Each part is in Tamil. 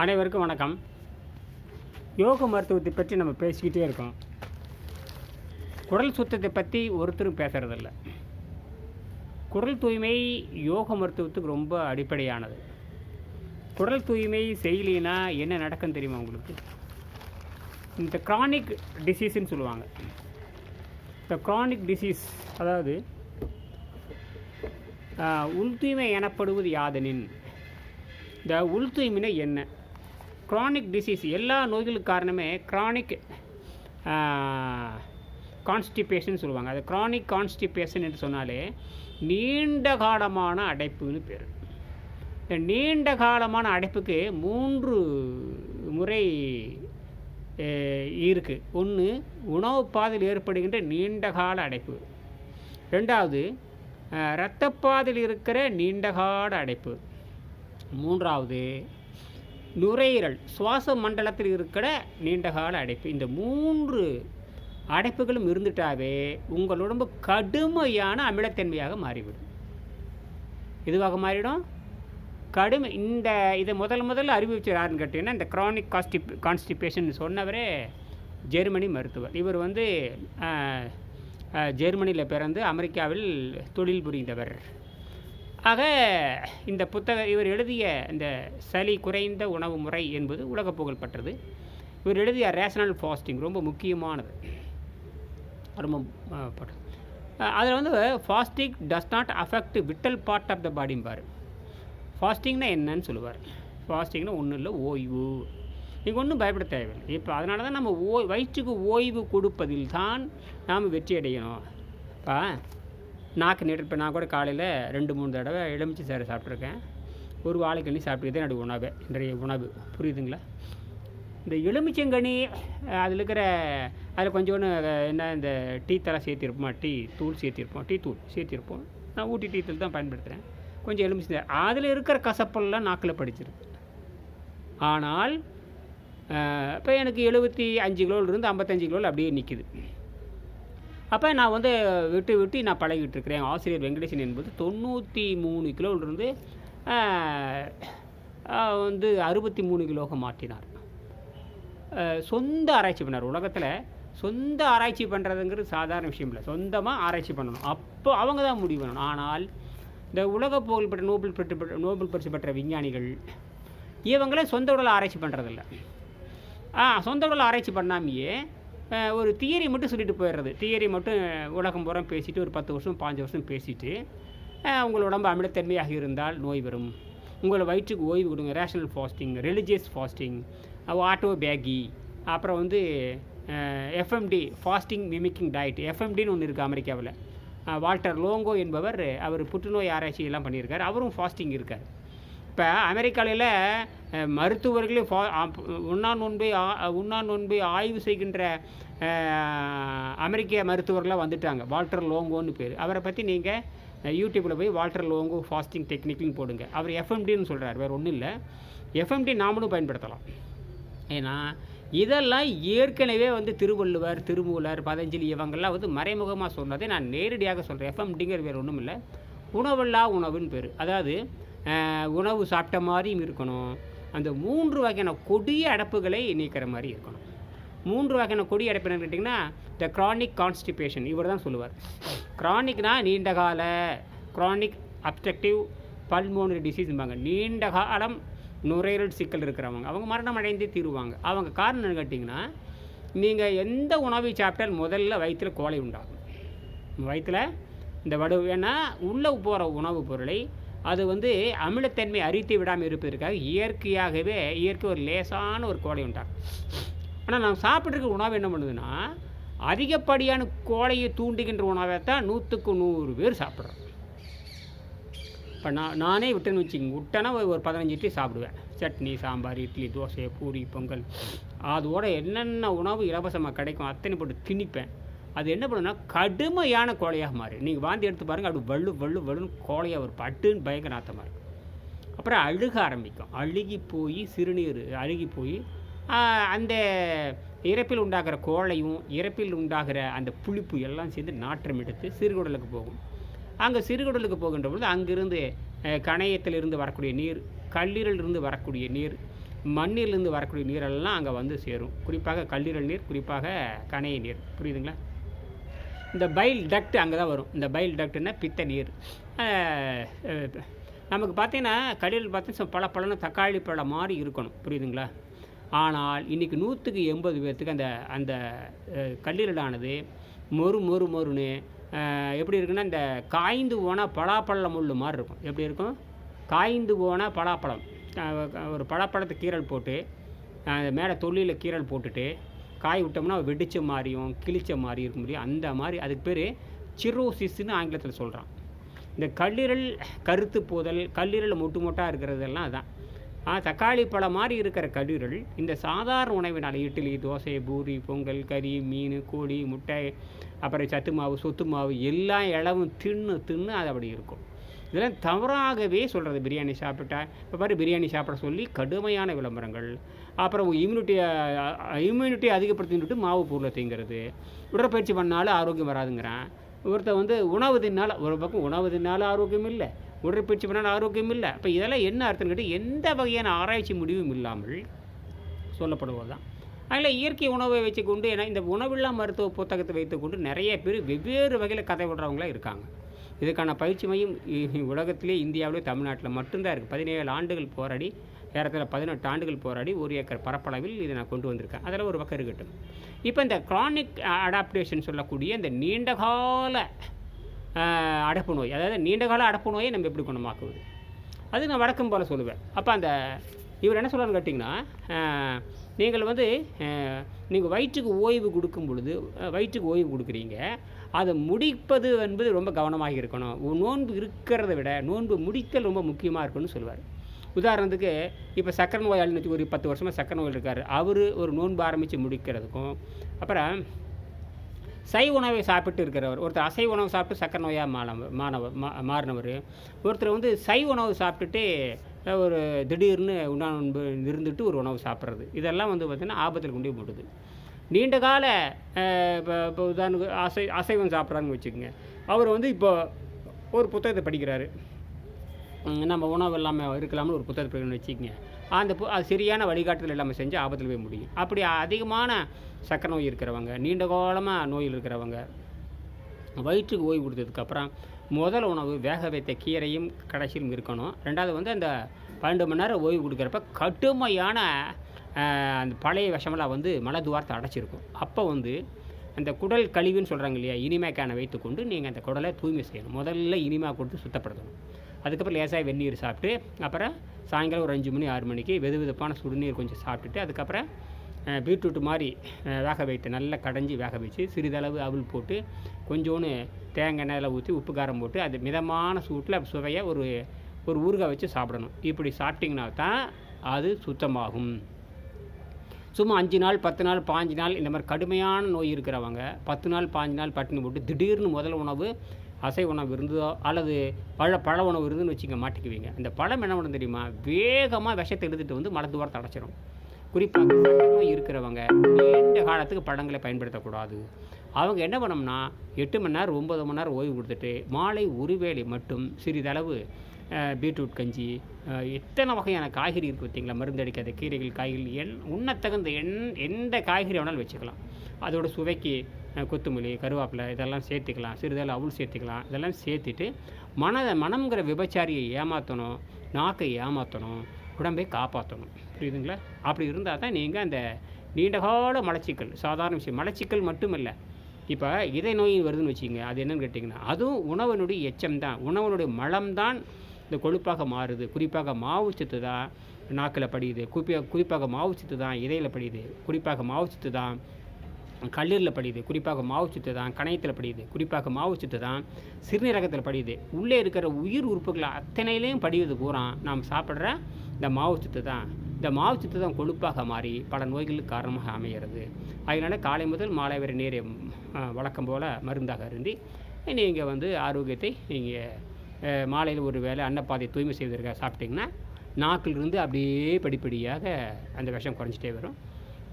அனைவருக்கும் வணக்கம். யோக மருத்துவத்தை பற்றி நம்ம பேசிக்கிட்டே இருக்கோம். குரல் சுத்தத்தை பற்றி ஒருத்தரும் பேசுகிறதில்ல. குரல் தூய்மை யோக மருத்துவத்துக்கு ரொம்ப அடிப்படையானது. குரல் தூய்மை செய்யலைன்னா என்ன நடக்குன்னு தெரியுமா உங்களுக்கு? இந்த க்ரானிக் டிசீஸ்ன்னு சொல்லுவாங்க. இந்த க்ரானிக் டிசீஸ் அதாவது உள் தூய்மை எனப்படுவது யாதெனின், இந்த உள் தூய்மைனா என்ன? க்ரானிக் டிசீஸ் எல்லா நோய்களுக்கு காரணமே க்ரானிக் கான்ஸ்டிபேஷன் சொல்லுவாங்க. அது க்ரானிக் கான்ஸ்டிபேஷன் என்று சொன்னாலே நீண்ட காலமான அடைப்புன்னு பேர். இந்த நீண்ட காலமான அடைப்புக்கு 3 முறை இருக்குது. ஒன்று, உணவு பாதையில் ஏற்படுகின்ற நீண்ட கால அடைப்பு. ரெண்டாவது, இரத்தப்பாதையில் இருக்கிற நீண்டகால அடைப்பு. மூன்றாவது, நுரையீரல் சுவாச மண்டலத்தில் இருக்கிற நீண்டகால அடைப்பு. இந்த 3 அடைப்புகளும் இருந்துட்டாவே உங்கள் உடம்பு கடுமையான அமிலத்தன்மையாக மாறிவிடும். இதுவாக மாறிடும் கடுமை. இதை முதல்ல அறிவிச்சு யாருன்னு கேட்டிங்கன்னா, இந்த க்ரானிக் கான்ஸ்டிபேஷன் சொன்னவரே ஜெர்மனி மருத்துவர். இவர் ஜெர்மனியில் பிறந்து அமெரிக்காவில் தொழில் புரிந்தவர். ஆக இந்த இவர் எழுதிய இந்த சளி குறைந்த உணவு முறை என்பது உலக புகழ்பெற்றது. இவர் எழுதிய ரேஷனல் ஃபாஸ்டிங் ரொம்ப முக்கியமானது. ரொம்ப அதில் fasting does not affect vital part of the பாடிம்பார். ஃபாஸ்டிங்னா என்னன்னு சொல்லுவார். ஃபாஸ்டிங்னா ஒன்றும் இல்லை, ஓய்வு. நீங்கள் ஒன்றும் பயப்பட தேவையில்லை. இப்போ அதனால தான் நம்ம வயிற்றுக்கு ஓய்வு கொடுப்பதில் தான் நாம் வெற்றி அடையணும். இப்போ நாக்கு நீட்டிருப்பேன். நான் கூட காலையில் 2-3 தடவை எலுமிச்சை சாறு சாப்பிட்ருக்கேன். ஒரு வாழைக்கண்ணி சாப்பிட்டுதான் என்னுடைய உணவு, இன்றைய உணவு. புரியுதுங்களா? இந்த எலுமிச்சங்கனி அதில் கொஞ்சோன்னு என்ன இந்த டீ தலை சேர்த்திருப்போம், டீ தூள் சேர்த்திருப்போம். நான் ஊட்டி டீ தூள் தான் பயன்படுத்துகிறேன். கொஞ்சம் எலுமிச்சை அதில் இருக்கிற கசப்பெல்லாம் நாக்கில் படிச்சிருக்கு. ஆனால் இப்போ எனக்கு 75 கிலோவிலிருந்து 55 கிலோவில் அப்படியே நிற்கிது. அப்போ நான் விட்டு நான் பழகிட்டு இருக்கிறேன். ஆசிரியர் வெங்கடேசன் என்பது 93 கிலோவிலிருந்து 63 கிலோவாக மாற்றினார். சொந்த ஆராய்ச்சி பண்ணார். உலகத்தில் சொந்த ஆராய்ச்சி பண்ணுறதுங்கிறது சாதாரண விஷயம் இல்லை. சொந்தமாக ஆராய்ச்சி பண்ணணும். அப்போ அவங்க தான் முடிவு பண்ணணும். ஆனால் இந்த உலக புகழ்பெற்ற நோபல் பரிசு பெற்ற விஞ்ஞானிகள் இவங்களே சொந்த உடல் ஆராய்ச்சி பண்ணுறதில்ல. சொந்த உடல் ஆராய்ச்சி பண்ணாமையே ஒரு தியரி மட்டும் சொல்லிட்டு போயிடுறது. தியரி மட்டும் உலகம் பூரா பேசிட்டு ஒரு 10 வருஷம் 5 வருஷம் பேசிட்டு உங்கள் உடம்பு அமிலத்தன்மையாக இருந்தால் நோய் வரும், உங்களை வயிற்றுக்கு ஓய்வு கொடுங்க, rational fasting, religious fasting, auto baggy, அப்புறம் எஃப்எம்டி ஃபாஸ்டிங் மிமிக்கிங் டயட். எஃப்எம்டின்னு ஒன்று இருக்குது அமெரிக்காவில். வால்டர் லோங்கோ என்பவர், அவர் புற்றுநோய் ஆராய்ச்சி எல்லாம் பண்ணியிருக்கார். அவரும் ஃபாஸ்டிங் இருக்கார். இப்போ அமெரிக்காவில் மருத்துவர்களே உண்ணா நோன்பை ஆய்வு செய்கின்ற அமெரிக்க மருத்துவர்களாக வந்துட்டாங்க. வால்டர் லோங்கோன்னு பேர். அவரை பற்றி நீங்கள் யூடியூப்பில் போய் வால்டர் லோங்கோ ஃபாஸ்டிங் டெக்னிக்னு போடுங்க. அவர் எஃப்எம்டின்னு சொல்கிறார், வேறு ஒன்றும் இல்லை. எஃப்எம்டி நாமளும் பயன்படுத்தலாம். ஏன்னா இதெல்லாம் ஏற்கனவே திருவள்ளுவர், திருமூலர், பதஞ்சலி இவங்கெல்லாம் மறைமுகமாக சொன்னதை நான் நேரடியாக சொல்கிறேன். எஃப்எம்டிங்கிற வேறு ஒன்றும் இல்லை, உணவல்லா உணவுன்னு பேர். அதாவது உணவு சாப்பிட்ட மாதிரியும் இருக்கணும், அந்த 3 வகையான கொடிய அடைப்புகளை நீக்கிற மாதிரி இருக்கணும். 3 வகையான கொடிய அடைப்பு என்னன்னு கேட்டிங்கன்னா, த க்ரானிக் கான்ஸ்டிபேஷன் இவர் தான் சொல்லுவார். க்ரானிக்னா நீண்டகால, க்ரானிக் அப்ஸ்ட்ரக்டிவ் பல்மோனரி டிசீஸ்பாங்க. நீண்ட காலம் நுரையீரல் சிக்கல் இருக்கிறவங்க, அவங்க மரணம் அடைந்தே தீருவாங்க. அவங்க காரணம் என்னன்னு கேட்டிங்கன்னா, நீங்கள் எந்த உணவை சாப்பிட்டால் முதல்ல வயிற்றில் கோழை உண்டாகும். வயிற்றில் இந்த ஏன்னா உள்ளே போகிற உணவுப் பொருளை அது அமிலத்தன்மை அரித்து விடாமல் இருப்பதற்காக இயற்கை ஒரு லேசான ஒரு கோழை உண்டாகும். ஆனால் நாம் சாப்பிட்ருக்க உணவு என்ன பண்ணுதுன்னா, அதிகப்படியான கோழையை தூண்டுகின்ற உணவை தான் 100க்கு 100 பேர் சாப்பிட்றோம். இப்போ நானே விட்டேன்னு விட்டேன்னா ஒரு 15 இட்லி சாப்பிடுவேன். சட்னி, சாம்பார், இட்லி, தோசை, பூரி, பொங்கல், அதோட என்னென்ன உணவு இலவசமாக கிடைக்கும் அத்தனை போட்டு திணிப்பேன். அது என்ன பண்ணுன்னா கடுமையான கோழையாக மாறி, நீங்கள் வாந்தி எடுத்து பாருங்கள், அப்படி வள்ளுன்னு கோழையாக ஒரு பட்டுன்னு பயங்கர நாத்தமாக இருக்கும். அப்புறம் அழுக ஆரம்பிக்கும். சிறுநீர் அழுகி போய் அந்த இறப்பில் உண்டாகிற கோழையும் இறப்பில் உண்டாகிற அந்த புளிப்பு எல்லாம் சேர்ந்து நாற்றம் எடுத்து சிறுகுடலுக்கு போகும். அங்கே சிறுகுடலுக்கு போகின்ற பொழுது அங்கிருந்து கணையத்திலிருந்து வரக்கூடிய நீர், கல்லீரலிருந்து வரக்கூடிய நீர், மண்ணிலிருந்து வரக்கூடிய நீரெல்லாம் அங்கே வந்து சேரும். குறிப்பாக கல்லீரல் நீர், குறிப்பாக கணைய நீர். புரியுதுங்களா? இந்த பைல் டக்ட் அங்கே தான் வரும். இந்த பைல் டக்ட்னா பித்த நீர். நமக்கு பார்த்தீங்கன்னா கல்லீரல் பார்த்தீங்கன்னா பல பழம்னு தக்காளி பழம் மாதிரி இருக்கணும். புரியுதுங்களா? ஆனால் இன்றைக்கி 100க்கு 80 பேர்த்துக்கு அந்த அந்த கல்லீரலானது மொறுன்னு எப்படி இருக்குன்னா, இந்த காய்ந்து போனால் பலாப்பழம் முள் மாதிரி இருக்கும். எப்படி இருக்கும்? காய்ந்து போனால் பலாப்பழம். ஒரு பலாப்பழத்தை கீரல் போட்டு மேலே தொல்லியில் கீரல் போட்டுட்டு காய் விட்டோம்னா வெடித்த மாதிரியும் கிழிச்ச மாதிரி இருக்கும் முடியும். அந்த மாதிரி அதுக்கு பேர் சிரோசிஸ்ன்னு ஆங்கிலத்தில் சொல்கிறான். இந்த கல்லீரல் கருத்து போதல், கல்லீரல் மொட்டாக இருக்கிறதெல்லாம் அதான். தக்காளி பழம் மாதிரி இருக்கிற கல்லீரல் இந்த சாதாரண உணவினால் இட்லி, தோசை, பூரி, பொங்கல், கறி, மீன், கோழி, முட்டை, அப்புறம் சத்து மாவு, சொத்து மாவு எல்லா இளவும் தின்னு அது அப்படி இருக்கும். இதெல்லாம் தவறாகவே சொல்கிறது. பிரியாணி சாப்பிட்டா இப்போ பாரு, பிரியாணி சாப்பிட சொல்லி கடுமையான விளம்பரங்கள். அப்புறம் இம்யூனிட்டி அதிகப்படுத்திட்டு மாவு பொருளை திங்கிறது. உடற்பயிற்சி பண்ணாலும் ஆரோக்கியம் வராதுங்கிறான். ஒருத்தர் வந்து உணவு தின்னாலும், ஒரு பக்கம் உணவு தின்னாலும் ஆரோக்கியம் இல்லை, உடற்பயிற்சி பண்ணாலும் ஆரோக்கியம் இல்லை. அப்போ இதெல்லாம் என்ன அர்த்தம் கேட்டு எந்த வகையான ஆராய்ச்சி முடிவும் இல்லாமல் சொல்லப்படுவது தான். அதில் இயற்கை உணவை வச்சுக்கொண்டு, ஏன்னா இந்த உணவில்லா மருத்துவ புத்தகத்தை வைத்துக்கொண்டு நிறைய பேர் வெவ்வேறு வகையில் கதை விடுறவங்களாம் இருக்காங்க. இதுக்கான பயிற்சி மையம் உலகத்திலே, இந்தியாவிலே, தமிழ்நாட்டில் மட்டும்தான் இருக்குது. 17 ஆண்டுகள் போராடி, ஏறத்தில் 18 ஆண்டுகள் போராடி 1 ஏக்கர் பரப்பளவில் இதை நான் கொண்டு வந்திருக்கேன். அதில் ஒரு பக்கம் இருக்கட்டும். இப்போ இந்த க்ரானிக் அடாப்டேஷன் சொல்லக்கூடிய இந்த நீண்டகால அடப்பு நோய், அதாவது நீண்டகால அடப்பு நோயை நம்ம எப்படி குணமாக்குவது, அது நான் வழக்கம் போல் சொல்லுவேன். அப்போ அந்த இவர் என்ன சொல்கிறான்னு கேட்டிங்கன்னா, நீங்கள் வந்து நீங்கள் வயிற்றுக்கு ஓய்வு கொடுக்கும் பொழுது, வயிற்றுக்கு ஓய்வு கொடுக்குறீங்க, அதை முடிப்பது என்பது ரொம்ப கவனமாக இருக்கணும். நோன்பு இருக்கிறத விட நோன்பு முடித்தல் ரொம்ப முக்கியமாக இருக்குன்னு சொல்லுவார். உதாரணத்துக்கு இப்போ சக்கரை நோயாளின்னு ஒரு 10 வருஷமாக சக்கரை நோயில் இருக்கார். அவர் ஒரு நோன்பு ஆரம்பித்து முடிக்கிறதுக்கும், அப்புறம் சைவ உணவை சாப்பிட்டு இருக்கிறவர், ஒருத்தர் அசைவ உணவு சாப்பிட்டு சக்கரை நோயாக மாறினவர், ஒருத்தர் வந்து சைவ உணவு சாப்பிட்டுட்டு ஒரு திடீர்னு உணவு இருந்துட்டு ஒரு உணவு சாப்பிட்றது, இதெல்லாம் வந்து பார்த்திங்கன்னா ஆபத்தில் கொண்டு போடுது. நீண்ட கால இப்போ உதாரணத்துக்கு அசைவம் சாப்பிட்றான்னு வச்சுக்கோங்க. அவர் வந்து இப்போ ஒரு புத்தகத்தை படிக்கிறாரு, நம்ம உணவு இல்லாமல் இருக்கலாம்னு ஒரு புத்தகத்தை படிக்கணும்னு வச்சுக்கோங்க. அது சரியான வழிகாட்டுதல் இல்லாமல் செஞ்சு ஆபத்தில் போய் முடியும். அப்படி அதிகமான சக்கரை நோய் இருக்கிறவங்க, நீண்ட காலமாக நோயில் இருக்கிறவங்க, வயிற்றுக்கு ஓய்வு கொடுத்ததுக்கப்புறம் முதல் உணவு வேக வைத்த கீரையும் கடைசியும் இருக்கணும். ரெண்டாவது வந்து அந்த 12 மணி நேரம் ஓய்வு கொடுக்குறப்ப கடுமையான அந்த பழைய விஷமெல்லாம் வந்து மலதுவாரத்தை அடைச்சிருக்கும். அப்போ வந்து அந்த குடல் கழிவுன்னு சொல்கிறாங்க இல்லையா, இனிமேக்கான வைத்துக்கொண்டு நீங்கள் அந்த குடலை தூய்மை செய்யணும். முதல்ல இனிமா கொடுத்து சுத்தப்படுத்தணும். அதுக்கப்புறம் லேசாக வெந்நீர் சாப்பிட்டு, அப்புறம் சாயங்காலம் ஒரு 5 மணி 6 மணிக்கு வெதுவெதுப்பான சுடுநீர் கொஞ்சம் சாப்பிட்டுட்டு, அதுக்கப்புறம் பீட்ரூட் மாதிரி வேக வைத்து நல்லா கடைஞ்சி வேக வச்சு சிறிதளவு அவல் போட்டு கொஞ்சோன்னு தேங்காய் எண்ணெயில் ஊற்றி உப்பு காரம் போட்டு அது மிதமான சூட்டில் சுவையை ஒரு ஊறுகாய் வச்சு சாப்பிடணும். இப்படி சாப்பிட்டிங்கன்னா தான் அது சுத்தமாகும். சும்மா 5 நாள் 10 நாள் 15 நாள் இந்த மாதிரி கடுமையான நோய் இருக்கிறவங்க 10 நாள் 15 நாள் பட்டினி போட்டு திடீர்னு முதல் உணவு அசை உணவு இருந்ததோ அல்லது பழ உணவு இருந்துன்னு வச்சுக்க மாட்டிக்குவீங்க. அந்த பழம் என்ன பண்ண தெரியுமா, வேகமாக விஷத்தை எடுத்துகிட்டு வந்து மலத்துவாரத்தை அடைச்சிடும். குறிப்பாக நோய் இருக்கிறவங்க நீண்ட காலத்துக்கு பழங்களை பயன்படுத்தக்கூடாது. அவங்க என்ன பண்ணோம்னா 8 மணி நேரம் 9 மணி நேரம் ஓய்வு கொடுத்துட்டு மாலை ஒரு வேளை மட்டும் சிறிதளவு பீட்ரூட் கஞ்சி, எத்தனை வகையான காய்கறி இருக்குது பார்த்தீங்களா, மருந்தடிக்காத கீரைகள், காய்கறி, உண்ணத்தகுந்த எந்த காய்கறி வேணாலும் வச்சுக்கலாம். அதோட சுவைக்கு கொத்தமல்லி, கருவேப்பிலை இதெல்லாம் சேர்த்துக்கலாம், சிறிதளவு அவல் சேர்த்துக்கலாம். இதெல்லாம் சேர்த்துட்டு மனம்ங்கிற விபச்சாரியை ஏமாற்றணும், நாக்கை ஏமாற்றணும், உடம்பை காப்பாற்றணும். புரியுதுங்களா? அப்படி இருந்தால் தான் நீங்கள் அந்த நீண்டகால மலச்சிக்கல், சாதாரண விஷயம், மலச்சிக்கல் மட்டும் இல்லை, இப்போ இதய நோய் வருதுன்னு வச்சுங்க, அது என்னென்னு கேட்டிங்கன்னா அதுவும் உணவனுடைய எச்சம் தான், உணவனுடைய மலம்தான் இந்த கொழுப்பாக மாறுது. குறிப்பாக மாவுச்சத்து தான் நாக்கில் படியுது, குறிப்பாக மாவுச்சத்து தான் இதயில் படியுது, குறிப்பாக மாவுச்சத்து தான் கல்லீரலில் படியுது, குறிப்பாக மாவுச்சத்து தான் கணையத்தில் படியுது, குறிப்பாக மாவுச்சத்து தான் சிறுநீரகத்தில் படியுது. உள்ளே இருக்கிற உயிர் உறுப்புகள் அத்தனையிலையும் படிவது பூரா நாம் சாப்பிட்ற இந்த மாவுச்சத்து தான். இந்த மாவுச்சத்து தான் கொழுப்பாக மாறி பல நோய்களுக்கு காரணமாக அமைகிறது. அதனால் காலை முதல் மாலை வரை நேரே வழக்கம் போல் மருந்தாக அருந்தி நீங்கள் வந்து ஆரோக்கியத்தை நீங்கள் மாலையில் ஒரு வேளை அன்னப்பாதை தூய்மை செய்வதற்காக சாப்பிட்டிங்கன்னா நாக்கிலிருந்து அப்படியே படிப்படியாக அந்த விஷம் குறைஞ்சிட்டே வரும்.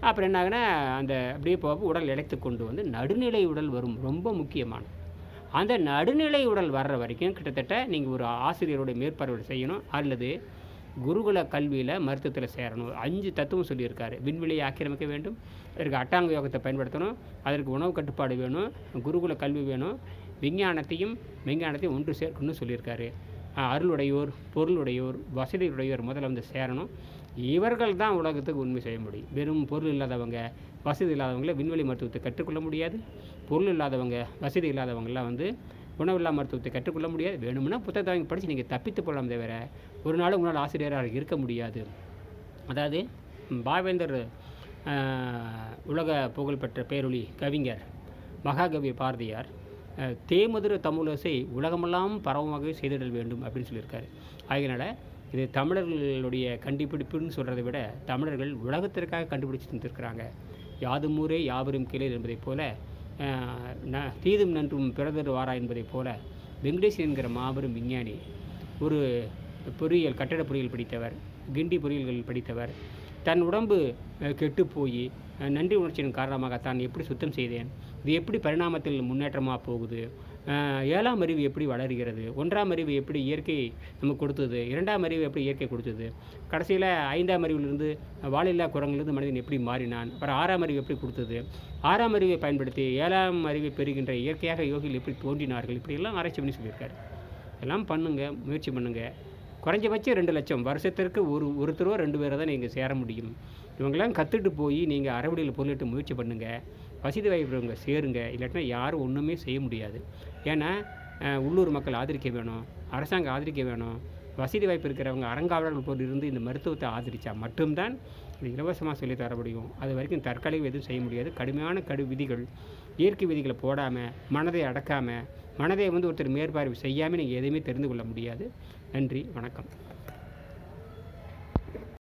அப்புறம் என்ன ஆகுனா அந்த அப்படியே போக உடல் இழைத்து கொண்டு வந்து நடுநிலை உடல் வரும். ரொம்ப முக்கியமானது. அந்த நடுநிலை உடல் வர்ற வரைக்கும் கிட்டத்தட்ட நீங்கள் ஒரு ஆசிரியருடைய மேற்பார்வை செய்யணும், அல்லது குருகுல கல்வியில் மருத்துவத்தில் சேரணும். 5 தத்துவம் சொல்லியிருக்காரு. விண்வெளியை ஆக்கிரமிக்க வேண்டும், அதற்கு அட்டாங்க யோகத்தை பயன்படுத்தணும், அதற்கு உணவு கட்டுப்பாடு வேணும், குருகுல கல்வி வேணும், விஞ்ஞானத்தையும் மெஞ்ஞானத்தையும் ஒன்று சேர்க்கணும்னு சொல்லியிருக்காரு. அருளுடையோர், பொருளுடையோர், வசதியுடையோர் முதல்ல வந்து சேரணும். இவர்கள் தான் உலகத்துக்கு உண்மை செய்ய முடியும். வெறும் பொருள் இல்லாதவங்க, வசதி இல்லாதவங்கள விண்வெளி மருத்துவத்தை கற்றுக்கொள்ள முடியாது. பொருள் இல்லாதவங்க, வசதி இல்லாதவங்களாம் வந்து உணவில்லா மருத்துவத்தை கற்றுக்கொள்ள முடியாது. வேணும்னா புத்தகத்தை வாங்கி படித்து நீங்கள் தப்பித்து போகலாம், தவிர ஒரு நாள் உங்களால் ஆசிரியராக இருக்க முடியாது. அதாவது பாவேந்தர் உலக புகழ்பெற்ற பேரொளி கவிஞர் மகாகவி பாரதியார் தேமதுர தமிழோசை உலகமெல்லாம் பரவமாக செய்திடல் வேண்டும் அப்படின்னு சொல்லியிருக்காரு. ஆகையினால் இது தமிழர்களுடைய கண்டுபிடிப்புன்னு சொல்கிறத விட தமிழர்கள் உலகத்திற்காக கண்டுபிடிச்சு தந்துருக்கிறாங்க. யாதும் ஊரே யாவரும் கேளீர் என்பதைப் போல, தீதும் நன்றும் பிறதர் வாரா என்பதைப் போல, வெங்கடேசன் என்கிற மாபெரும் விஞ்ஞானி ஒரு பொறியியல், கட்டட பொறியியல் படித்தவர், கிண்டி பொறியியல்கள் படித்தவர், தன் உடம்பு கெட்டு போய் நன்றி உணர்ச்சியின் காரணமாக தான் எப்படி சுத்தம் செய்தேன், இது எப்படி பரிணாமத்தில் முன்னேற்றமாக போகுது, 7ஆம் அறிவு எப்படி வளர்கிறது, 1ஆம் அறிவு எப்படி இயற்கை நமக்கு கொடுத்தது, 2ஆம் அறிவு எப்படி இயற்கை கொடுத்தது, கடைசியில் 5ஆம் அறிவிலிருந்து வாலில்லா குரங்கிலிருந்து மனிதன் எப்படி மாறினான், அப்புறம் 6ஆம் அறிவு எப்படி கொடுத்தது, 6ஆம் அறிவை பயன்படுத்தி 7ஆம் அறிவை பெறுகின்ற இயற்கையாக யோகிகள் எப்படி தோன்றினார்கள், இப்படியெல்லாம் ஆராய்ச்சி பண்ணி சொல்லியிருக்காரு. எல்லாம் பண்ணுங்கள், முயற்சி பண்ணுங்கள். குறைஞ்சபட்சம் 2 லட்சம் வருஷத்திற்கு ஒருத்தரோ 2 பேரை தான் நீங்கள் சேர முடியும். இவங்கெல்லாம் கற்றுட்டு போய் நீங்கள் அறவழியில் பொருளிட்டு முயற்சி பண்ணுங்கள். வசதி வாய்ப்புறவங்க சேருங்க. இல்லாட்டினா யாரும் ஒன்றுமே செய்ய முடியாது. ஏன்னா உள்ளூர் மக்கள் ஆதரிக்க வேணும், அரசாங்கம் ஆதரிக்க வேணும். வசதி வாய்ப்பு இருக்கிறவங்க அறங்காவலர்கள் போல் இருந்து இந்த மருத்துவத்தை ஆதரித்தா மட்டும்தான் இது இலவசமாக சொல்லி தர முடியும். அது வரைக்கும் தற்காலிக எதுவும் செய்ய முடியாது. கடுமையான விதிகள், இயற்கை விதிகளை போடாமல், மனதை அடக்காமல், மனதை வந்து ஒருத்தர் மேற்பார்வை செய்யாமல் நீங்கள் எதையுமே தெரிந்து கொள்ள முடியாது. நன்றி, வணக்கம்.